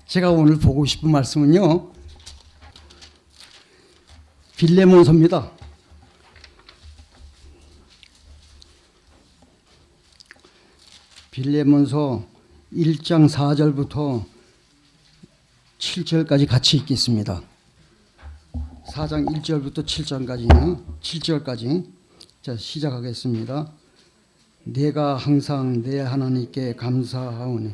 제가 오늘 보고 싶은 말씀은요, 빌레몬서입니다. 빌레몬서 1장 4절부터 7절까지 같이 읽겠습니다. 4장 1절부터 7절까지. 자, 시작하겠습니다. 내가 항상 내 하나님께 감사하오니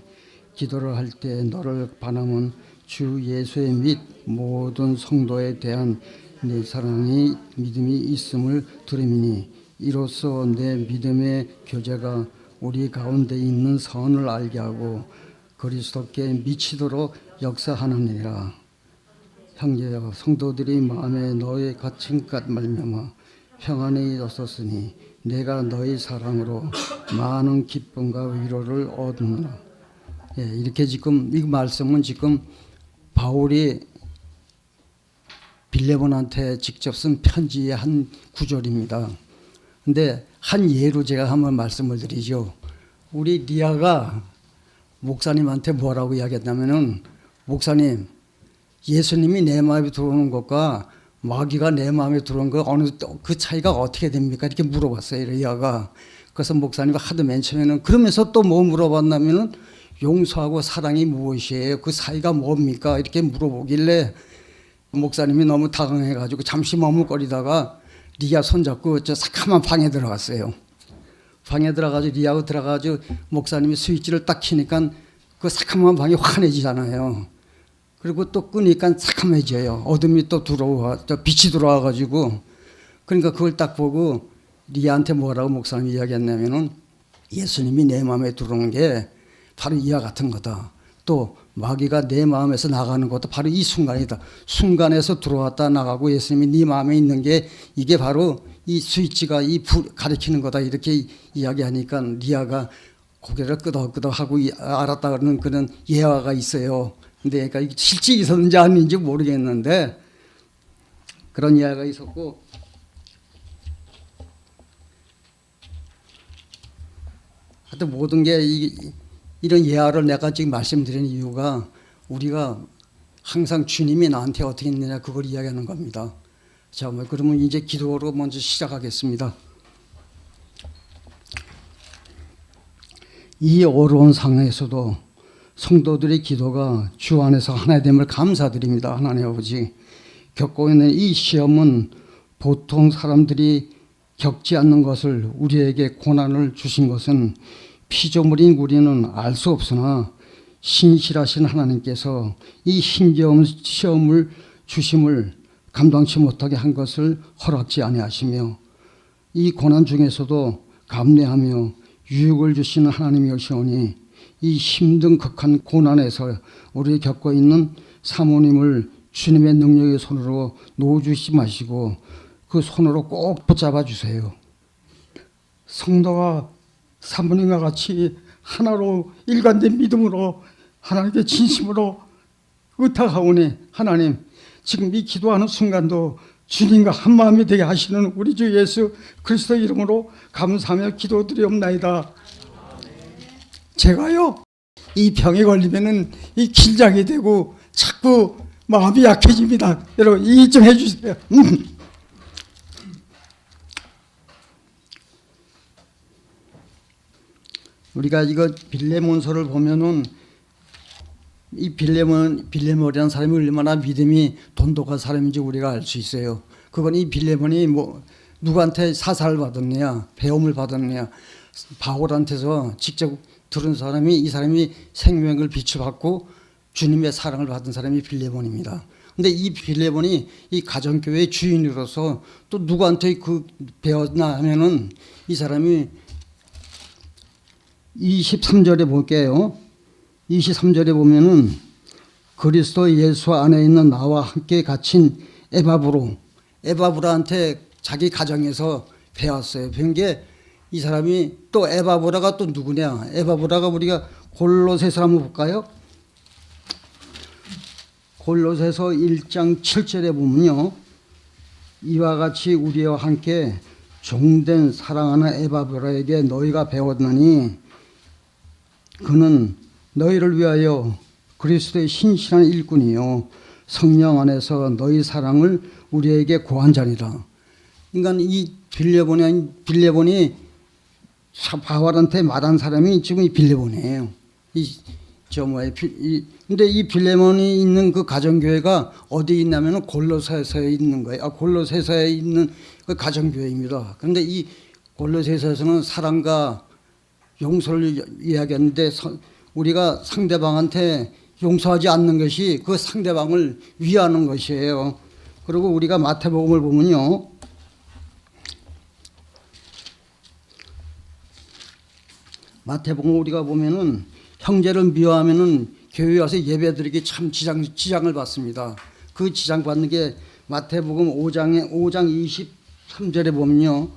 기도를 할 때 너를 바라면 주 예수의 및 모든 성도에 대한 내 사랑이 믿음이 있음을 들음이니 이로써 내 믿음의 교제가 우리 가운데 있는 선을 알게 하고 그리스도께 미치도록 역사하느니라. 형제여, 성도들이 마음에 너의 갇힌 것 말미암아 평안이 없었으니 내가 너의 사랑으로 많은 기쁨과 위로를 얻느라. 예, 이렇게 지금 이 말씀은 지금 바울이 빌레몬한테 직접 쓴 편지의 한 구절입니다. 근데 한 예로 제가 한번 말씀을 드리죠. 우리 리아가 목사님한테 뭐라고 이야기했냐면은, 목사님, 예수님이 내 마음에 들어오는 것과 마귀가 내 마음에 들어오는 거 어느 그 차이가 어떻게 됩니까? 이렇게 물어봤어요, 리아가. 그래서 목사님이 하도 맨 처음에는 그러면서 또 뭐 물어봤냐면은 용서하고 사랑이 무엇이에요? 그 사이가 뭡니까? 이렇게 물어보길래 목사님이 너무 당황해가지고 잠시 머뭇거리다가 리아 손잡고 저 새카만 방에 들어갔어요. 방에 들어가지고 리아하고 들어가지고 목사님이 스위치를 딱 켜니까 그 새카만 방이 환해지잖아요. 그리고 또 끄니까 새카매져요. 어둠이 또 들어와, 저 빛이 들어와가지고. 그러니까 그걸 딱 보고 리아한테 뭐라고 목사님이 이야기했냐면은, 예수님이 내 마음에 들어오는 게 바로 이와 같은 거다. 또 마귀가 내 마음에서 나가는 것도 바로 이 순간이다. 순간에서 들어왔다 나가고 예수님이 네 마음에 있는 게 이게 바로 이 스위치가 이 가리키는 거다. 이렇게 이야기하니까 리아가 고개를 끄덕끄덕하고 알았다 그러는 그런 예화가 있어요. 근데 그러니까 실제 있었는지 아닌지 모르겠는데 그런 예화가 있었고, 하여튼 모든 게 이런 예화를 내가 지금 말씀드리는 이유가 우리가 항상 주님이 나한테 어떻게 했느냐 그걸 이야기하는 겁니다. 자, 그러면 이제 기도로 먼저 시작하겠습니다. 이 어려운 상황에서도 성도들의 기도가 주 안에서 하나됨을 감사드립니다. 하나님 아버지, 겪고 있는 이 시험은 보통 사람들이 겪지 않는 것을 우리에게 고난을 주신 것은 피조물인 우리는 알 수 없으나 신실하신 하나님께서 이 힘겨운 시험을 주심을 감당치 못하게 한 것을 허락지 아니하시며 이 고난 중에서도 감내하며 유익을 주시는 하나님이시오니 이 힘든 극한 고난에서 우리 겪고 있는 사모님을 주님의 능력의 손으로 놓아주시 마시고 그 손으로 꼭 붙잡아 주세요. 성도가 사모님과 같이 하나로 일관된 믿음으로 하나님께 진심으로 의탁하오니 하나님, 지금 이 기도하는 순간도 주님과 한마음이 되게 하시는 우리 주 예수 그리스도 이름으로 감사하며 기도드리옵나이다. 제가요, 이 병에 걸리면은 이 긴장이 되고 자꾸 마음이 약해집니다. 여러분 이해 좀 해주세요. 우리가 이거 빌레몬서를 보면은 이 빌레몬이라는 사람이 얼마나 믿음이 돈독한 사람인지 우리가 알 수 있어요. 그건 이 빌레몬이 뭐 누구한테 사사를 받았느냐, 배움을 받았느냐, 바울한테서 직접 들은 사람이, 이 사람이 생명을 비추받고 주님의 사랑을 받은 사람이 빌레몬입니다. 근데 이 빌레몬이 이 가정교회의 주인으로서 또 누구한테 그 배웠나 하면은 이 사람이 23절에 볼게요. 23절에 보면은 그리스도 예수 안에 있는 나와 함께 갇힌 에바브라한테 자기 가정에서 배웠어요. 배운 게 이 사람이 또 에바브라가 또 누구냐? 에바브라가 우리가 골로새서 한번 볼까요? 골로새서 1장 7절에 보면요, 이와 같이 우리와 함께 종된 사랑하는 에바브라에게 너희가 배웠나니 그는 너희를 위하여 그리스도의 신실한 일꾼이요 성령 안에서 너희 사랑을 우리에게 고한 자니라. 그러니까 이 빌레본이 바울한테 말한 사람이 지금 이 빌레본이에요. 근데 이 빌레몬이 있는 그 가정교회가 어디 있냐면은 골로새서에 있는 거예요. 골로새서에 있는 그 가정교회입니다. 그런데 이 골로새서에서는 사랑과 용서를 이야기하는데 우리가 상대방한테 용서하지 않는 것이 그 상대방을 위하는 것이에요. 그리고 우리가 마태복음을 보면요. 마태복음 우리가 보면은 형제를 미워하면은 교회에 와서 예배드리기 참 지장을 받습니다. 그 지장 받는 게 마태복음 5장 23절에 보면요.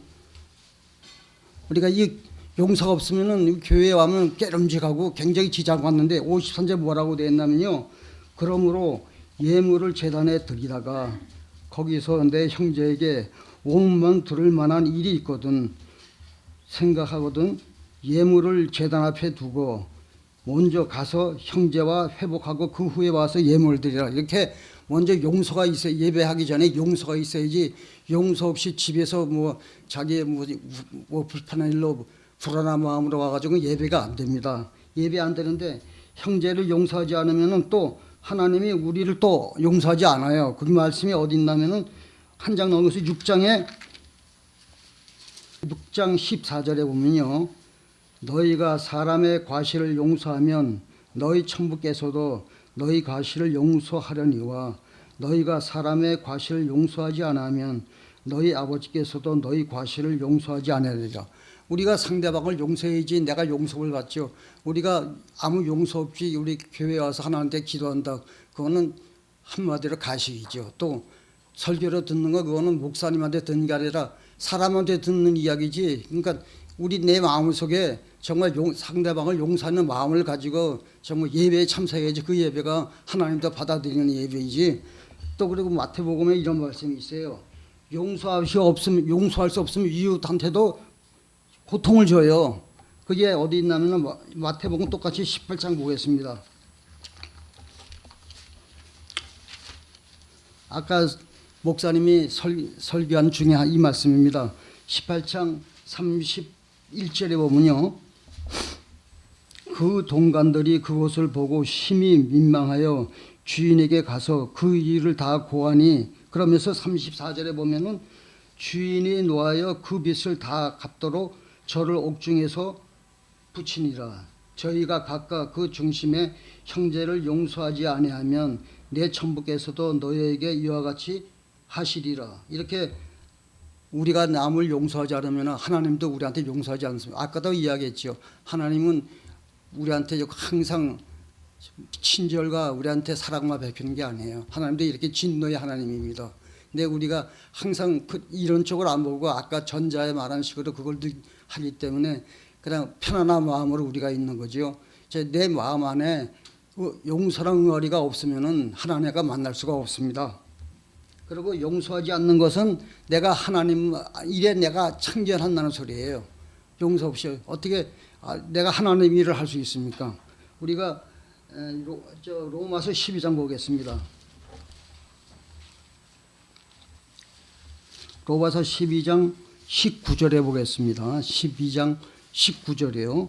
우리가 이 용서가 없으면은 교회에 와면 깨름직하고 굉장히 지장받는데 53절 뭐라고 되어 있냐면요. 그러므로 예물을 제단에 드리다가 거기서 내 형제에게 원망 들을 만한 일이 있거든 생각하거든 예물을 제단 앞에 두고 먼저 가서 형제와 회복하고 그 후에 와서 예물을 드리라. 이렇게 먼저 용서가 있어야, 예배하기 전에 용서가 있어야지 용서 없이 집에서 뭐 자기의 뭐 불편한 일로 불안한 마음으로 와가지고 예배가 안 됩니다. 예배 안 되는데 형제를 용서하지 않으면은 또 하나님이 우리를 또 용서하지 않아요. 그 말씀이 어디 있냐면은 한 장 넘어서 6장 14절에 보면요. 너희가 사람의 과실을 용서하면 너희 천부께서도 너희 과실을 용서하려니와 너희가 사람의 과실을 용서하지 않으면 너희 아버지께서도 너희 과실을 용서하지 않으리라. 우리가 상대방을 용서해야지 내가 용서를 받죠. 우리가 아무 용서 없이 우리 교회에 와서 하나님께 기도한다. 그거는 한마디로 가식이죠. 또 설교로 듣는 거 그거는 목사님한테 듣는 게 아니라 사람한테 듣는 이야기지. 그러니까 우리 내 마음속에 정말 상대방을 용서하는 마음을 가지고 정말 예배에 참석해야지 그 예배가 하나님도 받아들이는 예배이지. 또 그리고 마태복음에 이런 말씀이 있어요. 용서할 수 없으면 이웃한테도 고통을 줘요. 그게 어디 있냐면 마태복음 똑같이 18장 보겠습니다. 아까 목사님이 설교한 중에 이 말씀입니다. 18장 31절에 보면요. 그 동관들이 그것을 보고 심히 민망하여 주인에게 가서 그 일을 다 고하니 그러면서 34절에 보면은 주인이 노하여 그 빚을 다 갚도록 저를 옥중에서 붙이니라. 저희가 각각 그 중심에 형제를 용서하지 아니하면 내 천부께서도 너희에게 이와 같이 하시리라. 이렇게 우리가 남을 용서하지 않으면 하나님도 우리한테 용서하지 않습니다. 아까도 이야기했죠. 하나님은 우리한테 항상 친절과 우리한테 사랑만 베푸는 게 아니에요. 하나님도 이렇게 진노의 하나님입니다. 근데 우리가 항상 이런 쪽을 안 보고 아까 전자에 말한 식으로 그걸 하기 때문에 그냥 편안한 마음으로 우리가 있는 거죠. 내 마음 안에 용서랑 응어리가 없으면은 하나님과 만날 수가 없습니다. 그리고 용서하지 않는 것은 내가 하나님 일에 내가 창전한다는 소리예요. 용서 없이 어떻게 내가 하나님 일을 할 수 있습니까? 우리가 로마서 12장 보겠습니다. 로마서 12장 19절에 보겠습니다. 12장 19절이에요.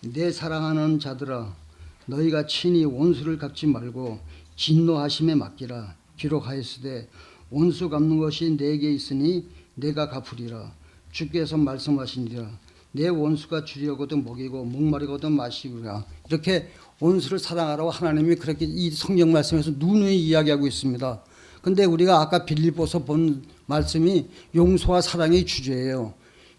내 사랑하는 자들아 너희가 친히 원수를 갚지 말고 진노하심에 맡기라. 기록하였으되 원수 갚는 것이 내게 있으니 내가 갚으리라. 주께서 말씀하시니라. 내 원수가 주려거든 먹이고 목마르거든 마시리라. 이렇게 원수를 사랑하라고 하나님이 그렇게 이 성경 말씀에서 누누이 이야기하고 있습니다. 근데 우리가 아까 빌립보서 본 말씀이 용서와 사랑의 주제예요.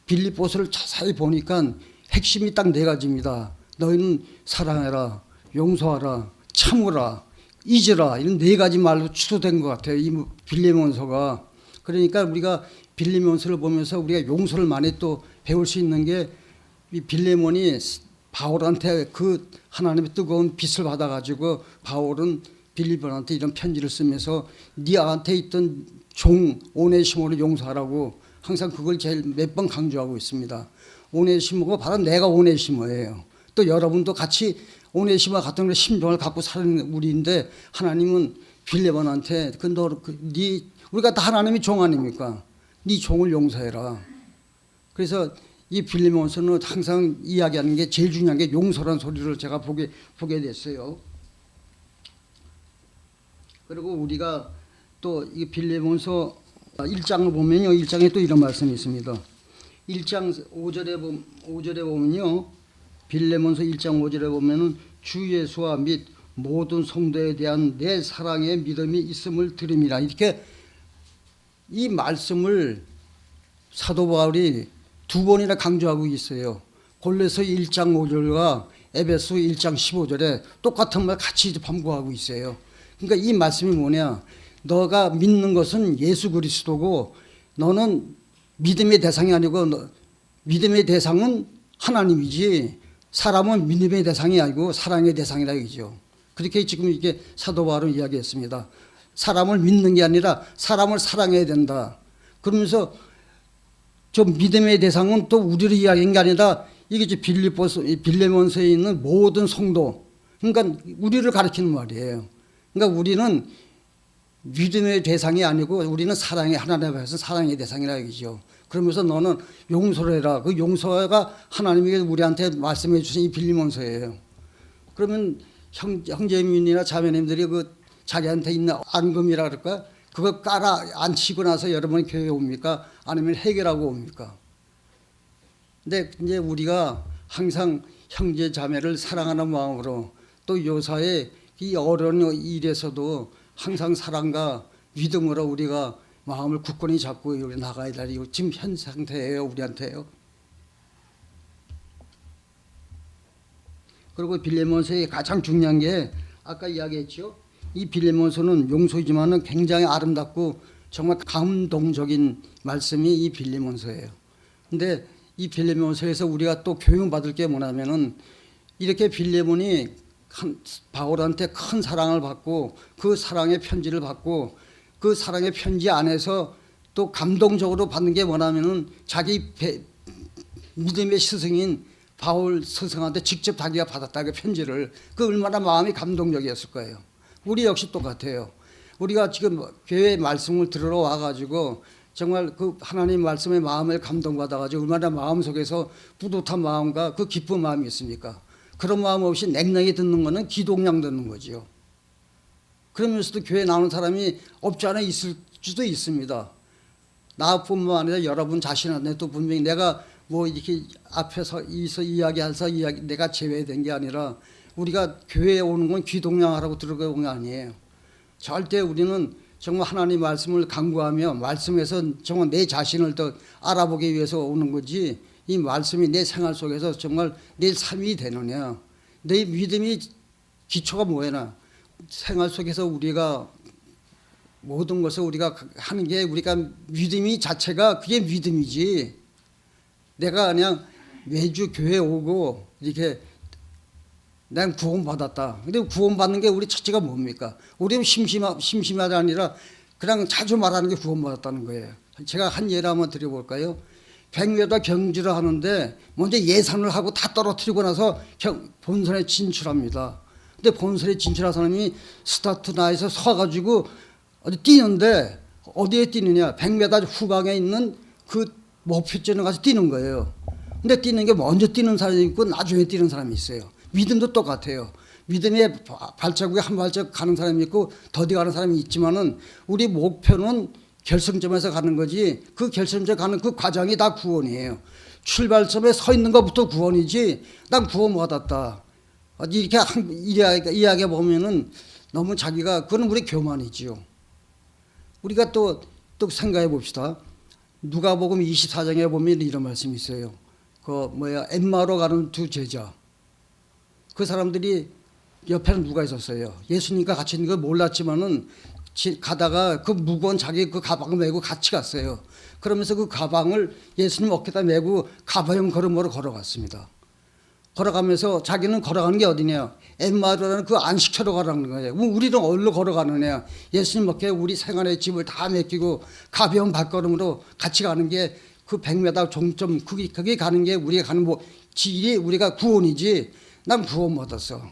빌립보서를 자세히 보니까 핵심이 딱 네 가지입니다. 너희는 사랑해라, 용서하라, 참으라, 잊으라. 이런 네 가지 말로 추도된 것 같아요. 이 빌레몬서가. 그러니까 우리가 빌레몬서를 보면서 우리가 용서를 많이 또 배울 수 있는 게 이 빌레몬이 바울한테 그 하나님의 뜨거운 빛을 받아가지고 바울은 빌립보한테 이런 편지를 쓰면서 네한테 있던 종 오네시모를 용서하라고 항상 그걸 제일 몇 번 강조하고 있습니다. 오네시모가 바로 내가 오네시모예요. 또 여러분도 같이 오네시마 같은 걸 심정을 갖고 사는 우리인데 하나님은 빌레몬한테 우리가 다 하나님의 종 아닙니까? 네 종을 용서해라. 그래서 이 빌레몬서는 항상 이야기하는 게 제일 중요한 게 용서란 소리를 제가 보게 됐어요. 그리고 우리가 또 이 빌레몬서 1장을 보면요, 1장에 또 이런 말씀이 있습니다. 1장 5절에 보면요, 빌레몬서 1장 5절에 보면은 주 예수와 및 모든 성도에 대한 내 사랑의 믿음이 있음을 들음이라, 이렇게 이 말씀을 사도 바울이 두 번이나 강조하고 있어요. 골로새 1장 5절과 에베소 1장 15절에 똑같은 말 같이 반복하고 있어요. 그러니까 이 말씀이 뭐냐, 너가 믿는 것은 예수 그리스도고 너는 믿음의 대상이 아니고 믿음의 대상은 하나님이지 사람은 믿음의 대상이 아니고 사랑의 대상이라 이거죠. 그렇게 지금 이게 사도 바울은 이야기했습니다. 사람을 믿는 게 아니라 사람을 사랑해야 된다. 그러면서 저 믿음의 대상은 또 우리를 이야기한 게 아니라 이게 빌레몬서에 있는 모든 성도, 그러니까 우리를 가리키는 말이에요. 그러니까 우리는 믿음의 대상이 아니고 우리는 사랑의, 하나님 앞에서 사랑의 대상이라 이거죠. 그러면서 너는 용서를 해라. 그 용서가 하나님이 우리한테 말씀해 주신 이 빌레몬서예요. 그러면 형제님이나 자매님들이 그 자기한테 있는 앙금이라 그럴까? 그거 깔아 앉히고 나서 여러분이 교회에 옵니까? 아니면 해결하고 옵니까? 근데 이제 우리가 항상 형제 자매를 사랑하는 마음으로 또 요사의 이 어려운 일에서도 항상 사랑과 믿음으로 우리가 마음을 굳건히 잡고 나가야 될 지금 현 상태예요, 우리한테요. 그리고 빌레몬서의 가장 중요한 게 아까 이야기했죠. 이 빌레몬서는 용서이지만은 굉장히 아름답고 정말 감동적인 말씀이 이 빌레몬서예요. 근데 이 빌레몬서에서 우리가 또 교훈받을 게 뭐냐면은 이렇게 빌레몬이 바울한테 큰 사랑을 받고 그 사랑의 편지를 받고 그 사랑의 편지 안에서 또 감동적으로 받는 게 뭐냐면은 자기 믿음의 스승인 바울 스승한테 직접 자기가 받았다, 그 편지를. 그 얼마나 마음이 감동적이었을 거예요. 우리 역시 똑같아요. 우리가 지금 교회 말씀을 들으러 와가지고 정말 그 하나님 말씀의 마음을 감동받아가지고 얼마나 마음속에서 뿌듯한 마음과 그 기쁜 마음이 있습니까? 그런 마음 없이 냉랭히 듣는 거는 기동량 듣는 거죠. 그러면서도 교회 나오는 사람이 없지 않아 있을 수도 있습니다. 나뿐만 아니라 여러분 자신한테도 분명히 내가 뭐 이렇게 앞에서 이야기해서 내가 제외된 게 아니라 우리가 교회에 오는 건 기동량하라고 들어온 게 아니에요. 절대 우리는 정말 하나님 말씀을 강구하며 말씀에서 정말 내 자신을 더 알아보기 위해서 오는 거지, 이 말씀이 내 생활 속에서 정말 내 삶이 되느냐, 내 믿음이 기초가 뭐냐, 생활 속에서 우리가 모든 것을 우리가 하는 게 우리가 믿음이 자체가 그게 믿음이지, 내가 그냥 매주 교회 오고 이렇게 난 구원받았다. 근데 구원받는 게 우리 첫째가 뭡니까? 우리는 심심하다 아니라 그냥 자주 말하는 게 구원받았다는 거예요. 제가 한 예를 한번 드려볼까요? 백매다 경주를 하는데 먼저 예산을 하고 다 떨어뜨리고 나서 본선에 진출합니다. 근데 본선에 진출한 사람이 스타트 라인에서 서가지고 어디 뛰는데 어디에 뛰느냐? 100m 후방에 있는 그 목표점에 가서 뛰는 거예요. 근데 뛰는 게 먼저 뛰는 사람이 있고 나중에 뛰는 사람이 있어요. 믿음도 똑같아요. 믿음의 발자국에 한 발자국 가는 사람이 있고 더디 가는 사람이 있지만은 우리 목표는 결승점에서 가는 거지, 그 결승점에 가는 그 과정이 다 구원이에요. 출발점에 서 있는 것부터 구원이지, 난 구원 받았다 이렇게 이야기해 보면은 너무 자기가, 그건 우리 교만이지요. 우리가 또 생각해 봅시다. 누가복음 24장에 보면 이런 말씀이 있어요. 엠마오로 가는 두 제자. 그 사람들이 옆에는 누가 있었어요? 예수님과 같이 있는 걸 몰랐지만은 가다가 그 무거운 자기 그 가방을 메고 같이 갔어요. 그러면서 그 가방을 예수님 어깨에다 메고 가벼운 걸음으로 걸어갔습니다. 걸어가면서 자기는 걸어가는 게 어디냐? 엠마오라는 그 안식처로 가라는 거예요. 우리는 어디로 걸어가느냐? 예수님 어깨에 우리 생활의 짐을 다 맡기고 가벼운 발걸음으로 같이 가는 게 그 100m 종점, 그게 가는 게 우리가 가는 길이 우리가 구원이지. 난 구원 받았어.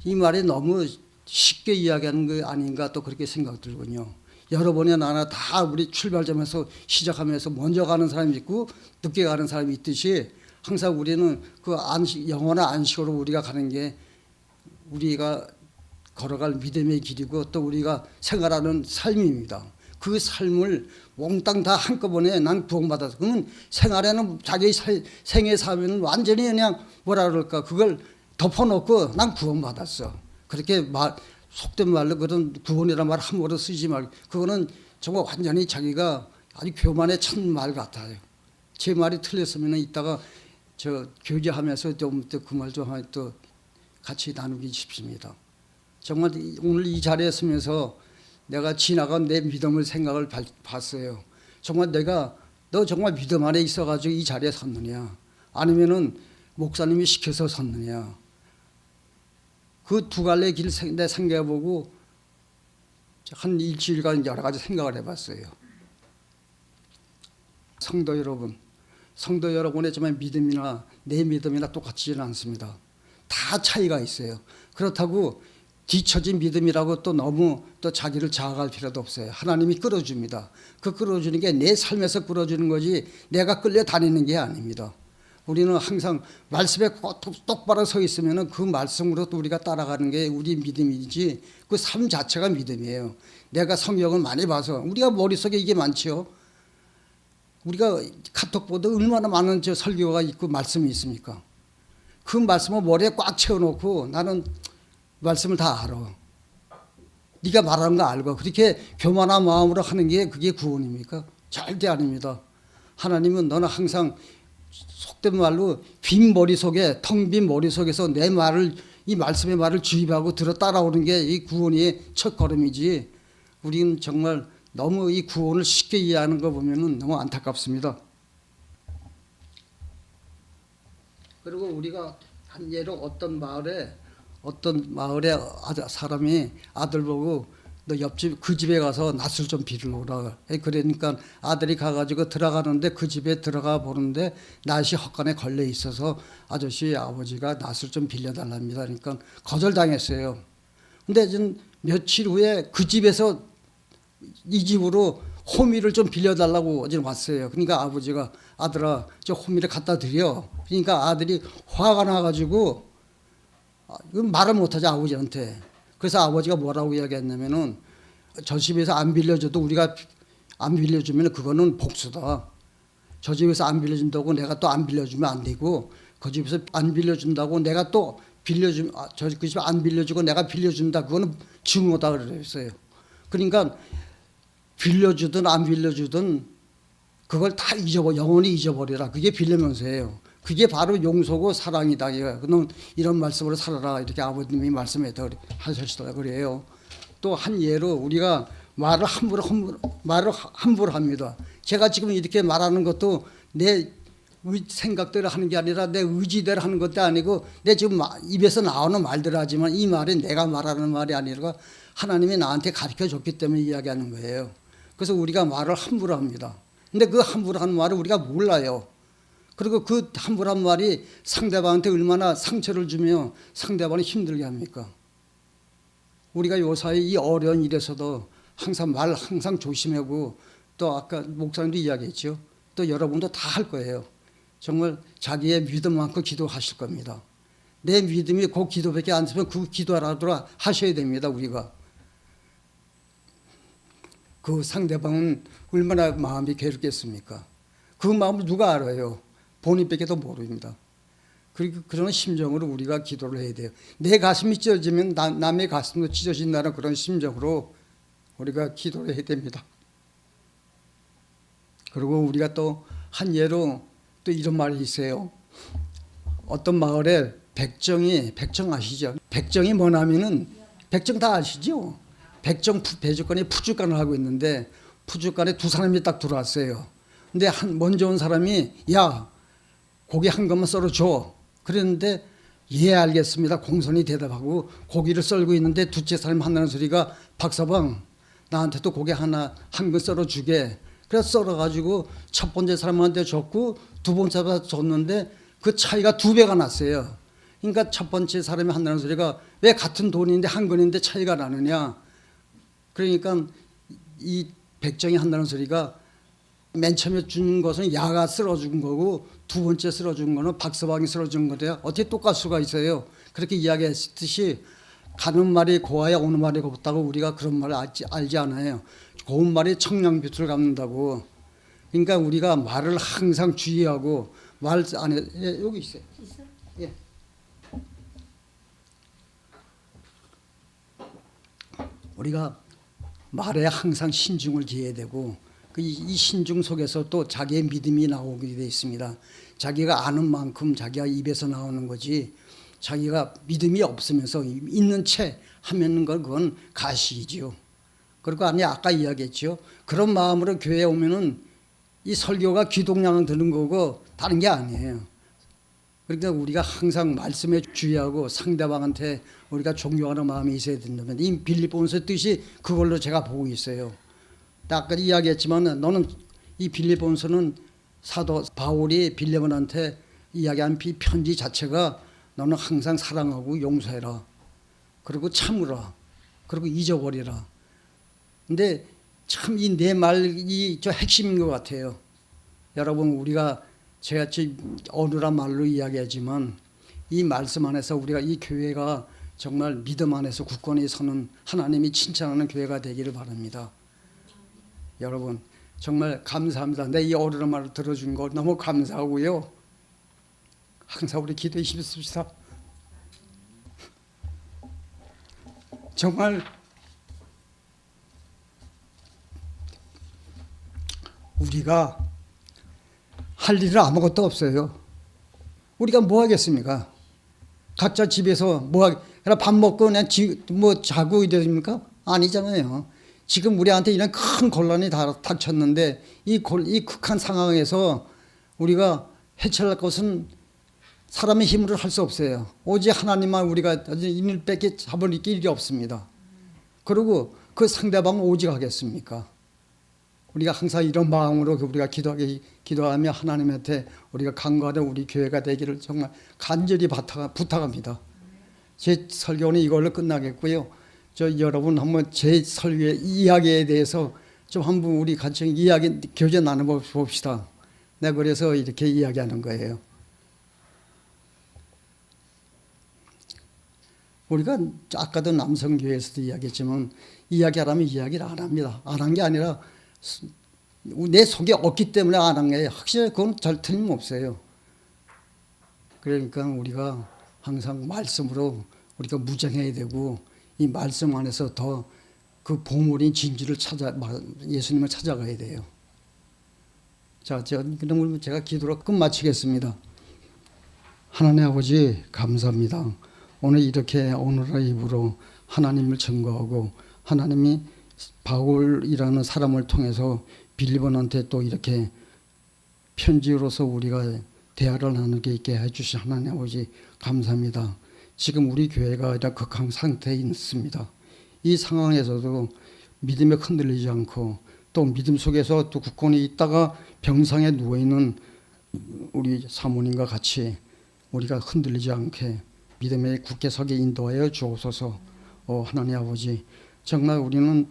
이 말이 너무 쉽게 이야기하는 거 아닌가 또 그렇게 생각 들군요. 여러 번이나 나나 다 우리 출발점에서 시작하면서 먼저 가는 사람이 있고 늦게 가는 사람이 있듯이 항상 우리는 그 영원한 안식으로 우리가 가는 게 우리가 걸어갈 믿음의 길이고 또 우리가 생활하는 삶입니다. 그 삶을 몽땅 다 한꺼번에 난 구원받아서 그러면 생활에는 자기 생애 삶은 완전히 그냥 뭐라 그럴까 그걸 덮어놓고 난 구원받았어. 그렇게 속된 말로 그런 구원이라는 말 함부로 쓰지 말고 그거는 정말 완전히 자기가 아주 교만의 첫 말 같아요. 제 말이 틀렸으면 이따가 저 교제하면서 좀 그 말 좀 또 같이 나누기 싶습니다. 정말 오늘 이 자리에 서면서 내가 지나간 내 믿음을 생각을 봤어요. 정말 너 정말 믿음 안에 있어가지고 이 자리에 섰느냐 아니면은 목사님이 시켜서 섰느냐 그 두 갈래 길 내 생각해보고 한 일주일간 여러 가지 생각을 해봤어요. 성도 여러분의 정말 믿음이나 내 믿음이나 똑같지는 않습니다. 다 차이가 있어요. 그렇다고 뒤처진 믿음이라고 또 너무 또 자기를 자학할 필요도 없어요. 하나님이 끌어줍니다. 그 끌어주는 게 내 삶에서 끌어주는 거지 내가 끌려다니는 게 아닙니다. 우리는 항상 말씀에 똑바로 서 있으면 그 말씀으로 또 우리가 따라가는 게 우리 믿음이지 그 삶 자체가 믿음이에요. 내가 성경을 많이 봐서 우리가 머릿속에 이게 많지요. 우리가 카톡보다 얼마나 많은 저 설교가 있고 말씀이 있습니까? 그 말씀을 머리에 꽉 채워놓고 나는 말씀을 다 알아. 네가 말하는 거 알고 그렇게 교만한 마음으로 하는 게 그게 구원입니까? 절대 아닙니다. 하나님은 너는 항상 속된 말로 빈 머릿속에 텅 빈 머릿속에서 내 말을 이 말씀의 말을 주입하고 들어 따라오는 게 이 구원의 첫 걸음이지 우리는 정말 너무 이 구원을 쉽게 이해하는 거 보면은 너무 안타깝습니다. 그리고 우리가 한 예로 어떤 마을에 사람이 아들 보고 너 옆집 그 집에 가서 낫을 좀 빌러 오라. 그러니까 아들이 가가지고 들어가는데 그 집에 들어가 보는데 낫이 헛간에 걸려 있어서 아저씨 아버지가 낫을 좀 빌려달랍니다. 그러니까 거절당했어요. 근데 좀 며칠 후에 그 집에서 이 집으로 호미를 좀 빌려달라고 어제 왔어요. 그러니까 아버지가 아들아 저 호미를 갖다 드려. 그러니까 아들이 화가 나가지고 말을 못하지 아버지한테. 그래서 아버지가 뭐라고 이야기했냐면은 저 집에서 안 빌려줘도 우리가 안 빌려주면 그거는 복수다. 저 집에서 안 빌려준다고 내가 또 안 빌려주면 안 되고 그 집에서 안 빌려준다고 내가 또 빌려주면 그 집 안 빌려주고 내가 빌려준다 그거는 증오다 그랬어요. 그러니까 빌려주든 안 빌려주든 그걸 다 영원히 잊어버리라. 그게 빌려면서예요. 그게 바로 용서고 사랑이다. 그는 이런 말씀으로 살아라. 이렇게 아버님이 말씀하셨다 그래요. 또 한 예로 우리가 말을 함부로 합니다. 제가 지금 이렇게 말하는 것도 내 생각대로 하는 게 아니라 내 의지대로 하는 것도 아니고 내 지금 입에서 나오는 말대로 하지만 이 말이 내가 말하는 말이 아니라 하나님이 나한테 가르쳐 줬기 때문에 이야기하는 거예요. 그래서 우리가 말을 함부로 합니다. 근데 그 함부로 하는 말을 우리가 몰라요. 그리고 그 함부로한 말이 상대방한테 얼마나 상처를 주며 상대방을 힘들게 합니까? 우리가 요사이 이 어려운 일에서도 항상 조심하고 또 아까 목사님도 이야기했죠. 또 여러분도 다 할 거예요. 정말 자기의 믿음만큼 기도하실 겁니다. 내 믿음이 그 기도밖에 안 되면 그 기도라도 하셔야 됩니다. 우리가. 그 상대방은 얼마나 마음이 괴롭겠습니까? 그 마음을 누가 알아요? 본인밖에 더 모릅니다. 그리고 그런 심정으로 우리가 기도를 해야 돼요. 내 가슴이 찢어지면 남의 가슴도 찢어진다는 그런 심정으로 우리가 기도를 해야 됩니다. 그리고 우리가 또 한 예로 또 이런 말이 있어요. 어떤 마을에 백정 아시죠? 백정이 뭐냐면은 백정 다 아시죠? 배주권이 푸주간을 하고 있는데 푸주간에 두 사람이 딱 들어왔어요. 근데 먼저 온 사람이 야 고기 한 것만 썰어줘. 그랬는데 예 알겠습니다. 공손히 대답하고 고기를 썰고 있는데 둘째 사람이 한다는 소리가 박서방 나한테도 고기 한 건 썰어주게. 그래서 썰어가지고 첫 번째 사람한테 줬고 두 번째 사람한테 줬는데 그 차이가 2배가 났어요. 그러니까 첫 번째 사람이 한다는 소리가 왜 같은 돈인데 한 건인데 차이가 나느냐. 그러니까 이 백정이 한다는 소리가 맨 처음에 준 것은 야가 쓸어준 거고 두 번째 쓸어준 거는 박서방이 쓸어준 거대요. 어떻게 똑같을 수가 있어요. 그렇게 이야기했듯이 가는 말이 고와야 오는 말이 곱다고 우리가 그런 말을 알지 않아요. 고운 말이 청량빛을 갚는다고. 그러니까 우리가 말을 항상 주의하고 말 안에 여기 있어요. 예. 우리가 말에 항상 신중을 기해야 되고 이 신중 속에서 또 자기의 믿음이 나오게 되어 있습니다. 자기가 아는 만큼 자기가 입에서 나오는 거지 자기가 믿음이 없으면서 있는 채 하면 그건 가식이지요. 그리고 아까 이야기했죠. 그런 마음으로 교회에 오면은 이 설교가 귀동량은 드는 거고 다른 게 아니에요. 그러니까 우리가 항상 말씀에 주의하고 상대방한테 우리가 존경하는 마음이 있어야 된다면 이 빌립보서 뜻이 그걸로 제가 보고 있어요. 아까 이야기했지만 너는 이 빌립보서는 사도 바울이 빌립보한테 이야기한 편지 자체가 너는 항상 사랑하고 용서해라. 그리고 참으라. 그리고 잊어버리라. 근데 참 이 내 말이 저 핵심인 것 같아요. 여러분 우리가 제가 어느란 말로 이야기하지만 이 말씀 안에서 우리가 이 교회가 정말 믿음 안에서 굳건히 서는 하나님이 칭찬하는 교회가 되기를 바랍니다. 여러분 정말 감사합니다. 내 이 어른의 말을 들어준 거 너무 감사하고요. 항상 우리 기도에 힘씁시다. 정말 우리가 할 일은 아무것도 없어요. 우리가 뭐 하겠습니까? 각자 집에서 그냥 밥 먹고 그냥 자고 이래야 됩니까? 아니잖아요. 지금 우리한테 이런 큰 곤란이 닥쳤는데 이 극한 상황에서 우리가 해결할 것은 사람의 힘으로 할 수 없어요. 오직 하나님만 우리가 인일밖에 잡을 일이 없습니다. 그리고 그 상대방은 오직 하겠습니까? 우리가 항상 이런 마음으로 우리가 기도하며 하나님한테 우리가 간구하는 우리 교회가 되기를 정말 간절히 부탁합니다. 제 설교는 이걸로 끝나겠고요. 여러분 한번 제 설교의 이야기에 대해서 좀 한번 우리 같이 교제 나눠봅시다. 내가 그래서 이렇게 이야기하는 거예요. 우리가 아까도 남성교회에서도 이야기했지만 이야기하라면 이야기를 안 합니다. 안 한 게 아니라 내 속에 없기 때문에 안 한 거예요. 확실히 그건 잘 틀림없어요. 그러니까 우리가 항상 말씀으로 우리가 무장해야 되고 이 말씀 안에서 더 그 보물인 진주를 예수님을 찾아가야 돼요. 자, 그럼 제가 기도로 끝마치겠습니다. 하나님 아버지 감사합니다. 오늘 이렇게 오늘의 입으로 하나님을 증거하고 하나님이 바울이라는 사람을 통해서 빌립보한테 또 이렇게 편지로서 우리가 대화를 나누게 있게 해주신 하나님 아버지 감사합니다. 지금 우리 교회가 이런 극한 상태에 있습니다. 이 상황에서도 믿음에 흔들리지 않고 또 믿음 속에서 또 굳건히 있다가 병상에 누워있는 우리 사모님과 같이 우리가 흔들리지 않게 믿음에 굳게 서게 인도하여 주옵소서. 하나님 아버지 정말 우리는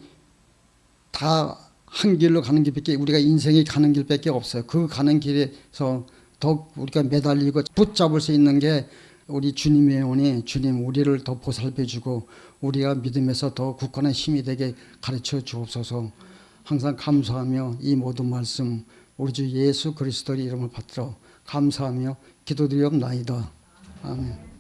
다 한 길로 가는 길밖에 우리가 인생이 가는 길밖에 없어요. 그 가는 길에서 더욱 우리가 매달리고 붙잡을 수 있는 게 우리 주님의 오니 주님 우리를 더 보살펴주고 우리가 믿음에서 더 굳건한 힘이 되게 가르쳐 주옵소서. 항상 감사하며 이 모든 말씀 우리 주 예수 그리스도의 이름을 받들어 감사하며 기도드리옵나이다. 아멘.